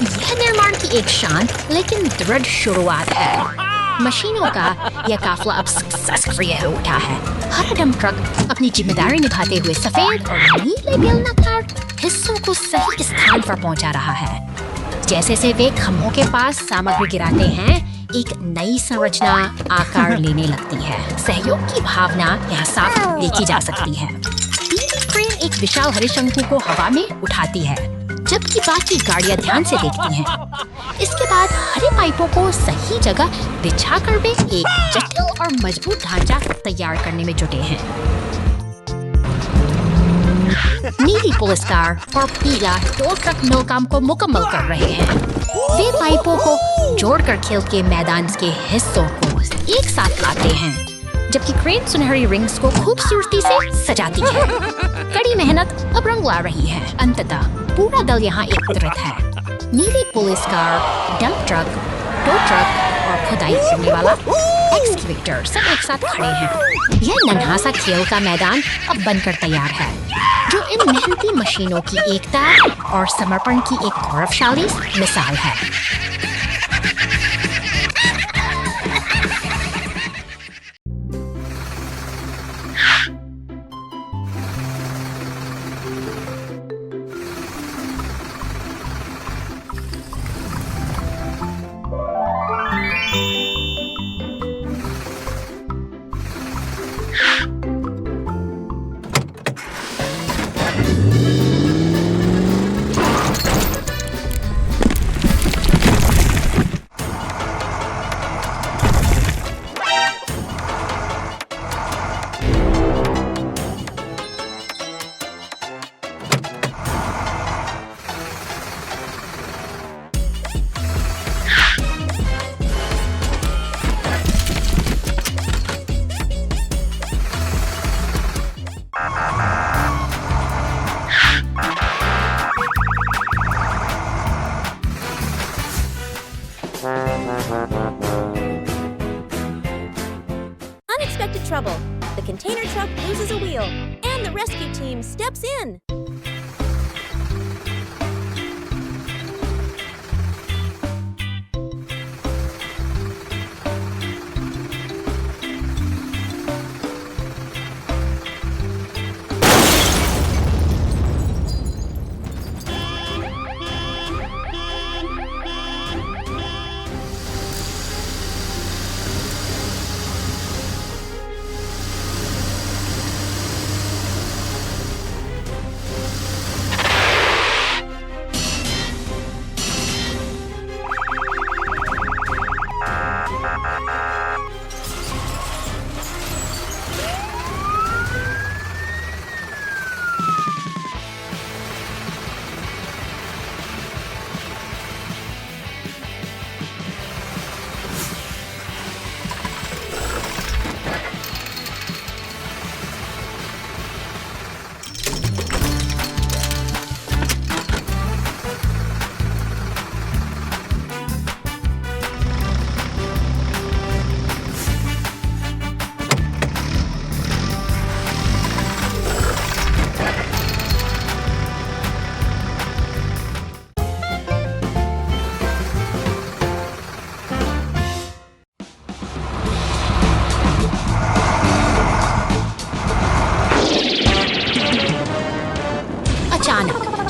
यह निर्माण की एक शांत लेकिन दृढ़ शुरुआत है। मशीनों का यह काफिला अब सक्रिय हो उठा है। हर डंप ट्रक अपनी जिम्मेदारी निभाते हुए सफेद और नीले बेलनाकार हिस्सों को सही स्थान पर पहुंचा रहा है। जैसे से वे खम्भों के पास सामग्री गिराते हैं, एक नई संरचना आकार लेने लगती है। सहयोग की भावना यहाँ साफ देखी जा सकती है। पीली क्रेन एक विशाल हरे शंकु को हवा में उठाती है, जबकि बाकी गाड़ियां ध्यान से देखती हैं। इसके बाद हरे पाइपों को सही जगह बिछाकर वे एक जटिल और मजबूत ढांचा तैयार करने में जुटे हैं। नीली पुलिस कार और पीला टो ट्रक मिल काम को मुकम्मल कर रहे हैं। वे पाइपों को जोड़कर खेल के मैदान के हिस्सों को एक साथ लाते हैं, जबकि क्रेन सुनहरी रिंग्स को खूबसूरती से सजाती है। कड़ी मेहनत अब रंग ला रही है। अंततः पूरा दल यहाँ एकत्रित है। नीली police car, dump truck, tow truck और खुदाई करने वाला एक्सकेवेटर सब एक साथ खड़े हैं। यह नन्हा सा खेल का मैदान अब बनकर तैयार है, जो इन मेहनती मशीनों की एकता और समर्पण की एक गौरवशाली मिसाल है। Unexpected trouble. The container truck loses a wheel, and the rescue team steps in.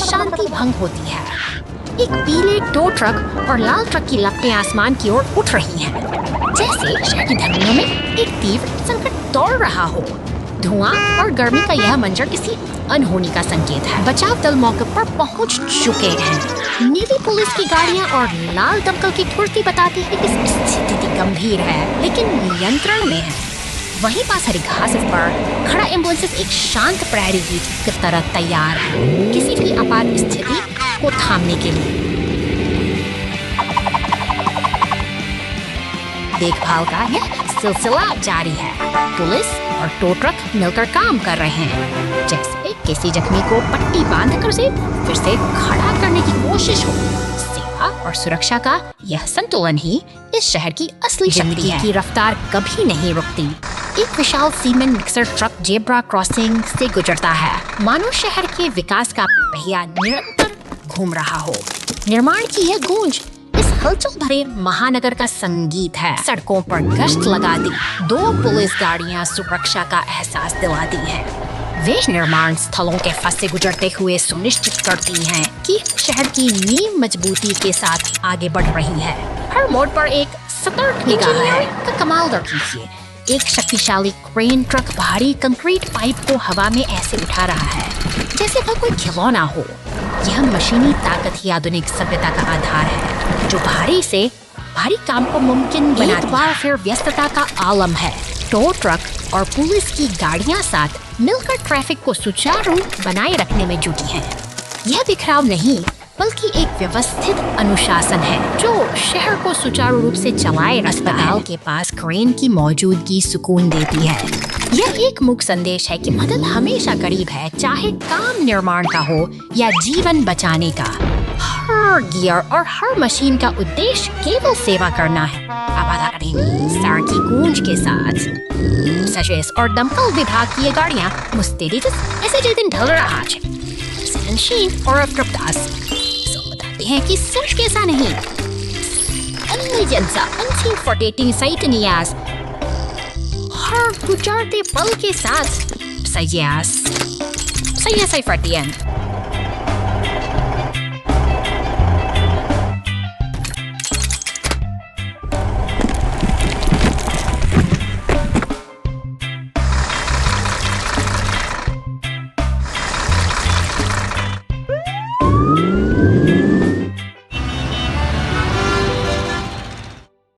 शांति भंग होती है। एक पीले टो ट्रक और लाल ट्रक की लपटें आसमान की ओर उठ रही हैं, जैसे शहरी धरनियों में एक तीव्र संकट दौड़ रहा हो। धुआं और गर्मी का यह मंजर किसी अनहोनी का संकेत है। बचाव दल मौके पर पहुंच चुके हैं। नीली पुलिस की गाड़ियां और लाल दमकल की फुर्ती बताती है कि स्थिति गंभीर है, लेकिन नियंत्रण में है। वहीं पास हरी घास पर खड़ा एम्बुलेंस एक शांत प्रहरी की तरह तैयार है, किसी भी आपात स्थिति को थामने के लिए। देखभाल का यह सिलसिला जारी है। पुलिस और टो ट्रक मिलकर काम कर रहे हैं, जैसे किसी जख्मी को पट्टी बांधकर उसे फिर से खड़ा करने की कोशिश हो। सेवा और सुरक्षा का यह संतुलन ही इस शहर की असली शक्ति है। की रफ्तार कभी नहीं रुकती। एक विशाल cement mixer truck zebra crossing से गुजरता है, मानो शहर के विकास का पहिया निरंतर घूम रहा हो। निर्माण की यह गूंज इस हलचल भरे महानगर का संगीत है। सड़कों पर गश्त लगा दी 2 पुलिस गाड़ियां सुरक्षा का एहसास दिलाती हैं। वे निर्माण स्थलों के पास से गुजरते हुए सुनिश्चित करती हैं कि शहर की नींव मजबूती के साथ आगे बढ़ रही है। हर मोड़ पर एक सतर्क निगाह है का कमाल कीजिए। एक शक्तिशाली क्रेन ट्रक भारी कंक्रीट पाइप को हवा में ऐसे उठा रहा है जैसे वह कोई खिलौना हो। यह मशीनी ताकत ही आधुनिक सभ्यता का आधार है, जो भारी काम को मुमकिन बनाती है। एक बार फिर व्यस्तता का आलम है। टो ट्रक और पुलिस की गाड़ियां साथ मिलकर ट्रैफिक को सुचारू बनाए रखने में जुटी हैं। यह बिखराव नहीं बल्कि एक व्यवस्थित अनुशासन है जो शहर को सुचारू रूप से चलाए। अस्पताल के पास क्रेन की मौजूदगी सुकून देती है। यह एक मुख्य संदेश है कि मदद हमेशा करीब है, चाहे काम निर्माण का हो या जीवन बचाने का। हर गियर और हर मशीन का उद्देश्य केवल सेवा करना है। आबादा करेंगे स्टार की गूंज के साथ। सचेस और दमकल विभाग की ये गाड़ियां मुस्तैदी ऐसे जो दिन ढल रहा है। संशीन और अप्रदास बताते हैं कि सच कैसा नहीं। हर गुजरते पल के साथ सैया Verdienen.